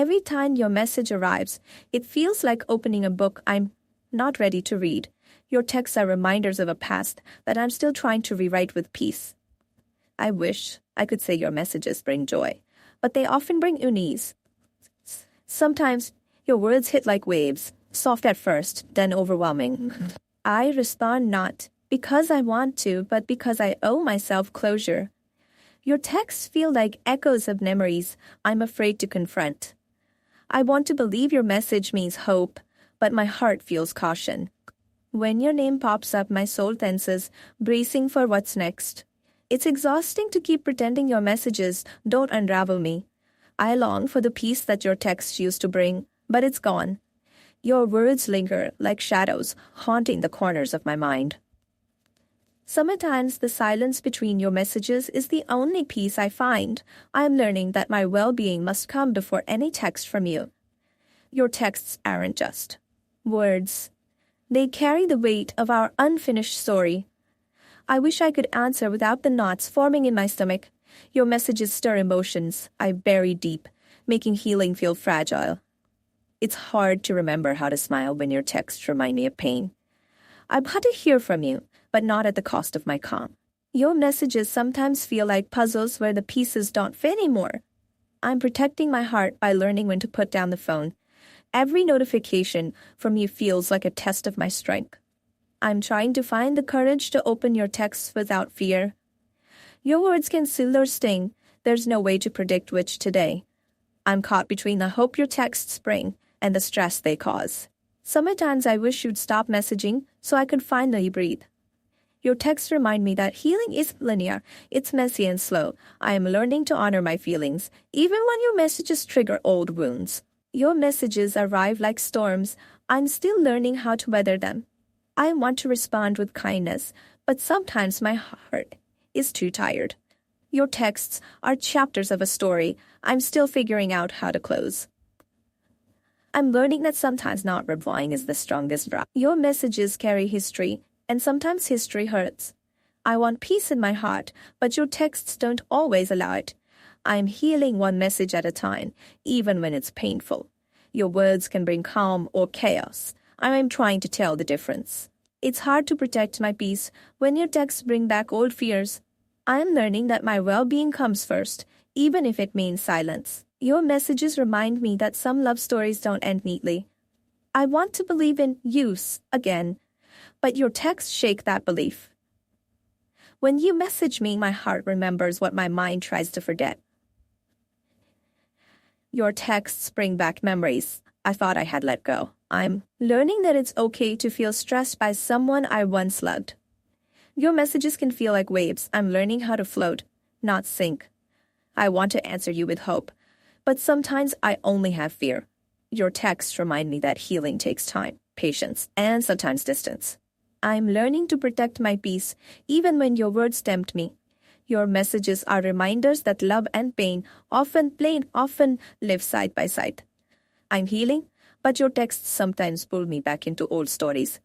Every time your message arrives, it feels like opening a book I'm not ready to read. Your texts are reminders of a past that I'm still trying to rewrite with peace. I wish I could say your messages bring joy, but they often bring unease. Sometimes your words hit like waves, soft at first, then overwhelming. I respond not because I want to, but because I owe myself closure. Your texts feel like echoes of memories I'm afraid to confront. I want to believe your message means hope, but my heart feels caution. When your name pops up, my soul tenses, bracing for what's next. It's exhausting to keep pretending your messages don't unravel me. I long for the peace that your texts used to bring, but it's gone. Your words linger like shadows, haunting the corners of my mind. Sometimes the silence between your messages is the only peace I find. I am learning that my well-being must come before any text from you. Your texts aren't just words. They carry the weight of our unfinished story. I wish I could answer without the knots forming in my stomach. Your messages stir emotions I bury deep, making healing feel fragile. It's hard to remember how to smile when your texts remind me of pain. I want to hear from you, but not at the cost of my calm. Your messages sometimes feel like puzzles where the pieces don't fit anymore. I'm protecting my heart by learning when to put down the phone. Every notification from you feels like a test of my strength. I'm trying to find the courage to open your texts without fear. Your words can soothe or sting. There's no way to predict which today. I'm caught between the hope your texts bring and the stress they cause. Sometimes I wish you'd stop messaging so I could finally breathe. Your texts remind me that healing isn't linear. It's messy and slow. I am learning to honor my feelings, even when your messages trigger old wounds. Your messages arrive like storms. I'm still learning how to weather them. I want to respond with kindness, but sometimes my heart is too tired. Your texts are chapters of a story I'm still figuring out how to close. I'm learning that sometimes not replying is the strongest drop. Your messages carry history, and sometimes history hurts. I want peace in my heart, but your texts don't always allow it. I'm healing one message at a time, even when it's painful. Your words can bring calm or chaos. I'm trying to tell the difference. It's hard to protect my peace when your texts bring back old fears. I am learning that my well-being comes first, even if it means silence. Your messages remind me that some love stories don't end neatly. I want to believe in use again, but your texts shake that belief. When you message me, my heart remembers what my mind tries to forget. Your texts bring back memories I thought I had let go. I'm learning that it's okay to feel stressed by someone I once loved. Your messages can feel like waves. I'm learning how to float, not sink. I want to answer you with hope, but sometimes I only have fear. Your texts remind me that healing takes time, patience, and sometimes distance. I'm learning to protect my peace, even when your words tempt me. Your messages are reminders that love and pain often live side by side. I'm healing, but your texts sometimes pull me back into old stories.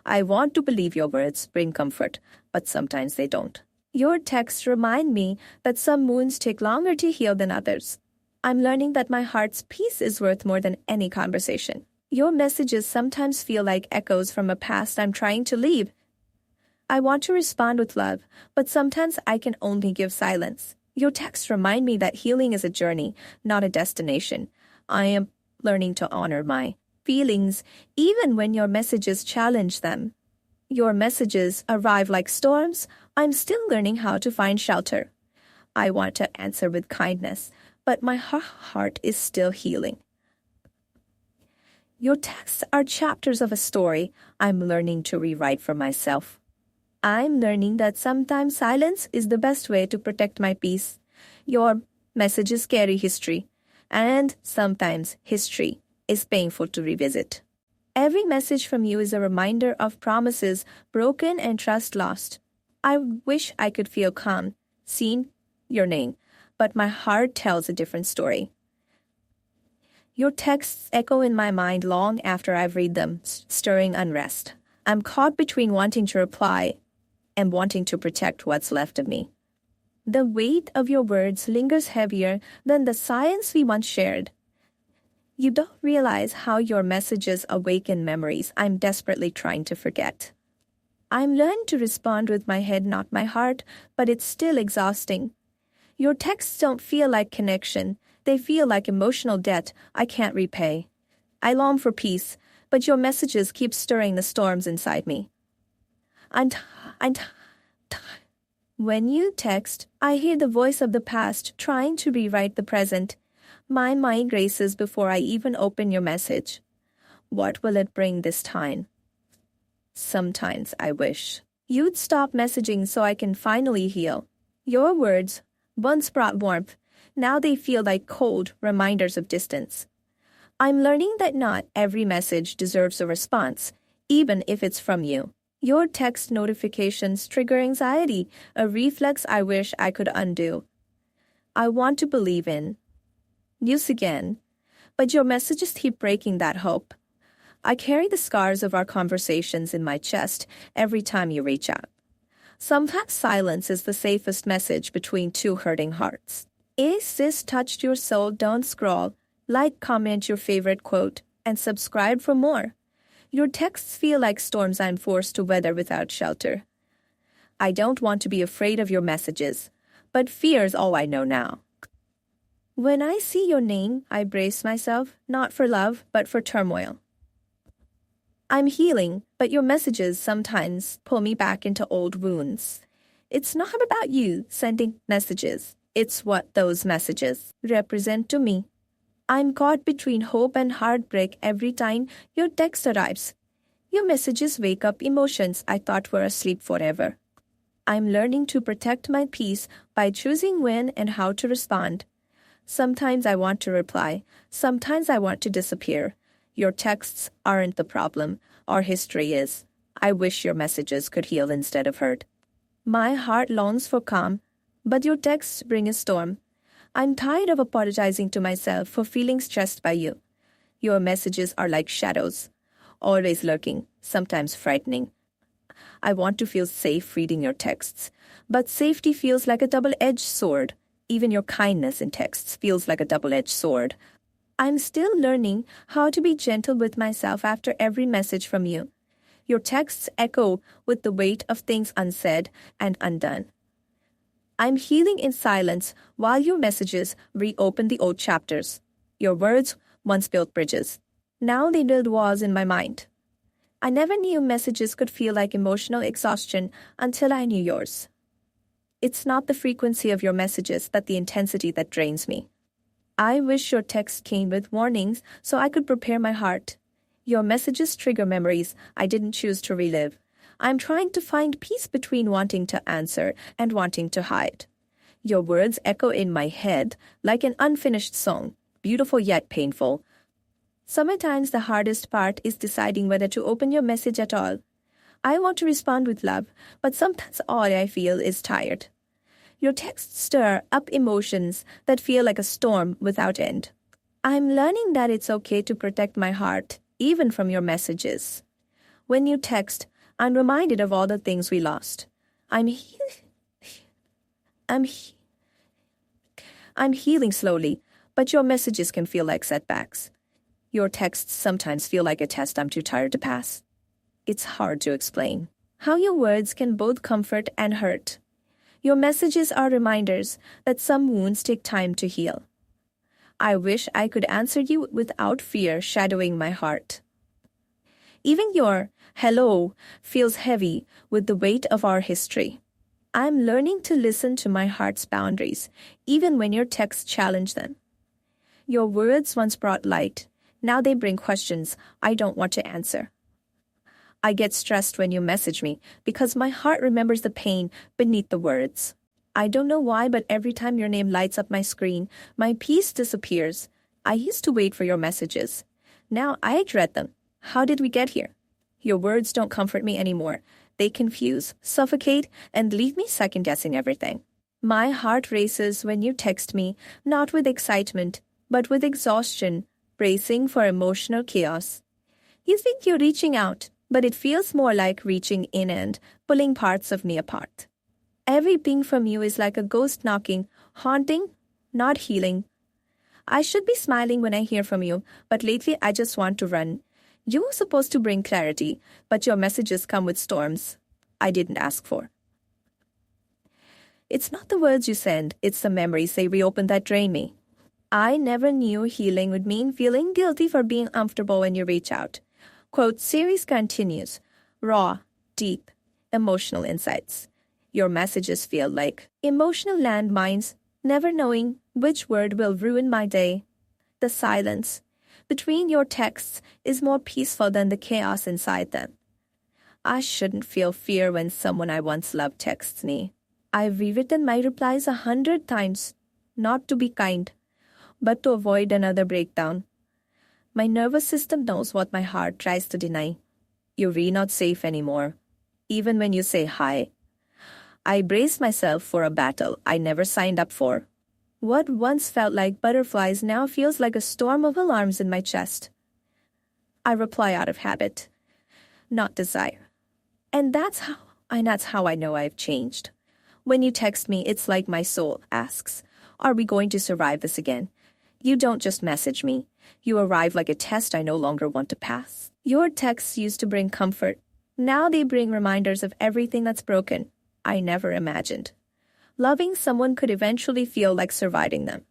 I want to believe your words bring comfort, but sometimes they don't. Your texts remind me that some wounds take longer to heal than others. I'm learning that my heart's peace is worth more than any conversation. Your messages sometimes feel like echoes from a past I'm trying to leave. I want to respond with love, but sometimes I can only give silence. Your texts remind me that healing is a journey, not a destination. I am learning to honor my feelings, even when your messages challenge them. Your messages arrive like storms. I'm still learning how to find shelter. I want to answer with kindness, but my heart is still healing. Your texts are chapters of a story I'm learning to rewrite for myself. I'm learning that sometimes silence is the best way to protect my peace. Your messages carry history, and sometimes history is painful to revisit. Every message from you is a reminder of promises broken and trust lost. I wish I could feel calm, seen your name, but my heart tells a different story. Your texts echo in my mind long after I've read them, stirring unrest. I'm caught between wanting to reply and wanting to protect what's left of me. The weight of your words lingers heavier than the silence we once shared. You don't realize how your messages awaken memories I'm desperately trying to forget. I'm learning to respond with my head, not my heart, but it's still exhausting. Your texts don't feel like connection. They feel like emotional debt I can't repay. I long for peace, but your messages keep stirring the storms inside me. I'm t- I'm t- t- When you text, I hear the voice of the past trying to rewrite the present. My mind races before I even open your message. What will it bring this time? Sometimes I wish you'd stop messaging so I can finally heal. Your words once brought warmth. Now they feel like cold reminders of distance. I'm learning that not every message deserves a response, even if it's from you. Your text notifications trigger anxiety, a reflex I wish I could undo. I want to believe in news again, but your messages keep breaking that hope. I carry the scars of our conversations in my chest every time you reach out. Sometimes silence is the safest message between two hurting hearts. If this touched your soul, don't scroll. Like, comment your favorite quote, and subscribe for more. Your texts feel like storms I'm forced to weather without shelter. I don't want to be afraid of your messages, but fear is all I know now. When I see your name, I brace myself, not for love, but for turmoil. I'm healing, but your messages sometimes pull me back into old wounds. It's not about you sending messages. It's what those messages represent to me. I'm caught between hope and heartbreak every time your text arrives. Your messages wake up emotions I thought were asleep forever. I'm learning to protect my peace by choosing when and how to respond. Sometimes I want to reply. Sometimes I want to disappear. Your texts aren't the problem. Our history is. I wish your messages could heal instead of hurt. My heart longs for calm, but your texts bring a storm. I'm tired of apologizing to myself for feeling stressed by you. Your messages are like shadows, always lurking, sometimes frightening. I want to feel safe reading your texts, but safety feels like a double-edged sword. Even your kindness in texts feels like a double-edged sword. I'm still learning how to be gentle with myself after every message from you. Your texts echo with the weight of things unsaid and undone. I'm healing in silence while your messages reopen the old chapters. Your words once built bridges. Now they build walls in my mind. I never knew messages could feel like emotional exhaustion until I knew yours. It's not the frequency of your messages, but the intensity that drains me. I wish your text came with warnings so I could prepare my heart. Your messages trigger memories I didn't choose to relive. I'm trying to find peace between wanting to answer and wanting to hide. Your words echo in my head like an unfinished song, beautiful yet painful. Sometimes the hardest part is deciding whether to open your message at all. I want to respond with love, but sometimes all I feel is tired. Your texts stir up emotions that feel like a storm without end. I'm learning that it's okay to protect my heart, even from your messages. When you text, I'm reminded of all the things we lost. I'm healing slowly, but your messages can feel like setbacks. Your texts sometimes feel like a test I'm too tired to pass. It's hard to explain how your words can both comfort and hurt. Your messages are reminders that some wounds take time to heal. I wish I could answer you without fear shadowing my heart. Even your hello feels heavy with the weight of our history. I'm learning to listen to my heart's boundaries, even when your texts challenge them. Your words once brought light. Now they bring questions I don't want to answer. I get stressed when you message me because my heart remembers the pain beneath the words. I don't know why, but every time your name lights up my screen, my peace disappears. I used to wait for your messages. Now I dread them. How did we get here? Your words don't comfort me anymore. They confuse, suffocate, and leave me second-guessing everything. My heart races when you text me, not with excitement, but with exhaustion, bracing for emotional chaos. You think you're reaching out, but it feels more like reaching in and pulling parts of me apart. Every ping from you is like a ghost knocking, haunting, not healing. I should be smiling when I hear from you, but lately I just want to run. You were supposed to bring clarity, but your messages come with storms I didn't ask for. It's not the words you send, it's the memories they reopen that drain me. I never knew healing would mean feeling guilty for being uncomfortable when you reach out. Quote, series continues. Raw, deep, emotional insights. Your messages feel like emotional landmines, never knowing which word will ruin my day. The silence between your texts is more peaceful than the chaos inside them. I shouldn't feel fear when someone I once loved texts me. I've rewritten my replies 100 times, not to be kind, but to avoid another breakdown. My nervous system knows what my heart tries to deny. You're really not safe anymore, even when you say hi. I brace myself for a battle I never signed up for. What once felt like butterflies now feels like a storm of alarms in my chest. I reply out of habit, not desire. And that's how I know I've changed. When you text me, it's like my soul asks, are we going to survive this again? You don't just message me. You arrive like a test I no longer want to pass. Your texts used to bring comfort. Now they bring reminders of everything that's broken. I never imagined loving someone could eventually feel like surviving them.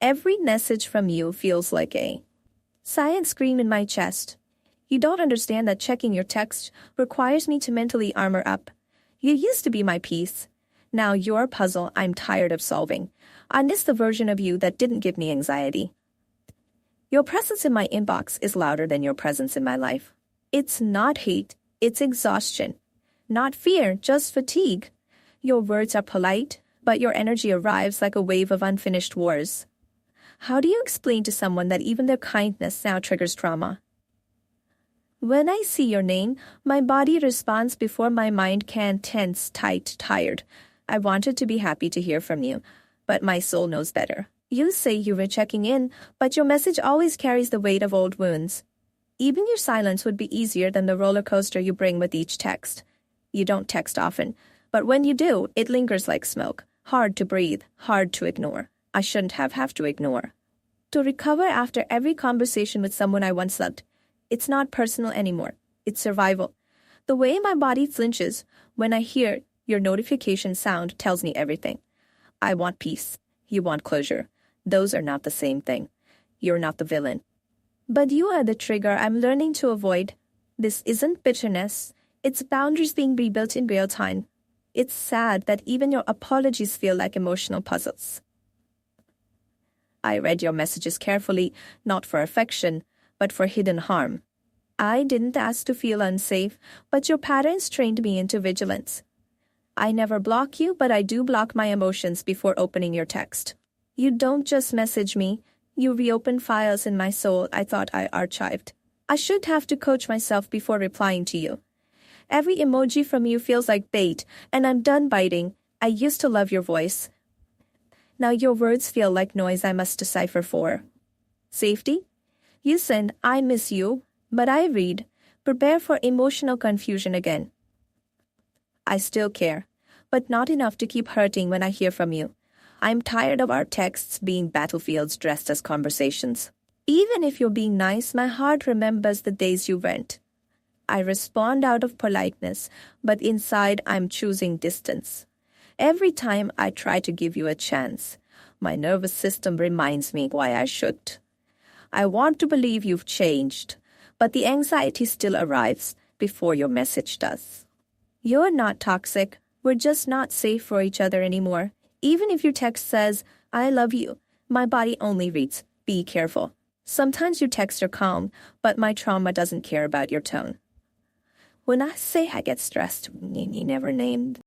Every message from you feels like a silent scream in my chest. You don't understand that checking your text requires me to mentally armor up. You used to be my peace. Now you're a puzzle I'm tired of solving. I miss the version of you that didn't give me anxiety. Your presence in my inbox is louder than your presence in my life. It's not hate, it's exhaustion. Not fear, just fatigue. Your words are polite, but your energy arrives like a wave of unfinished wars. How do you explain to someone that even their kindness now triggers trauma? When I see your name, my body responds before my mind can, tense, tight, tired. I wanted to be happy to hear from you, but my soul knows better. You say you were checking in, but your message always carries the weight of old wounds. Even your silence would be easier than the roller coaster you bring with each text. You don't text often, but when you do, it lingers like smoke. Hard to breathe, hard to ignore. I shouldn't have to ignore. To recover after every conversation with someone I once loved, it's not personal anymore. It's survival. The way my body flinches when I hear your notification sound tells me everything. I want peace. You want closure. Those are not the same thing. You're not the villain. But you are the trigger I'm learning to avoid. This isn't bitterness. It's boundaries being rebuilt in real time. It's sad that even your apologies feel like emotional puzzles. I read your messages carefully, not for affection, but for hidden harm. I didn't ask to feel unsafe, but your patterns trained me into vigilance. I never block you, but I do block my emotions before opening your text. You don't just message me, you reopen files in my soul I thought I archived. I should have to coach myself before replying to you. Every emoji from you feels like bait, and I'm done biting. I used to love your voice. Now your words feel like noise I must decipher for. Safety? You send, I miss you, but I read, prepare for emotional confusion again. I still care, but not enough to keep hurting when I hear from you. I'm tired of our texts being battlefields dressed as conversations. Even if you're being nice, my heart remembers the days you went. I respond out of politeness, but inside I'm choosing distance. Every time I try to give you a chance, my nervous system reminds me why I should. I want to believe you've changed, but the anxiety still arrives before your message does. You're not toxic. We're just not safe for each other anymore. Even if your text says, I love you, my body only reads, be careful. Sometimes your texts are calm, but my trauma doesn't care about your tone. When I say I get stressed, you never named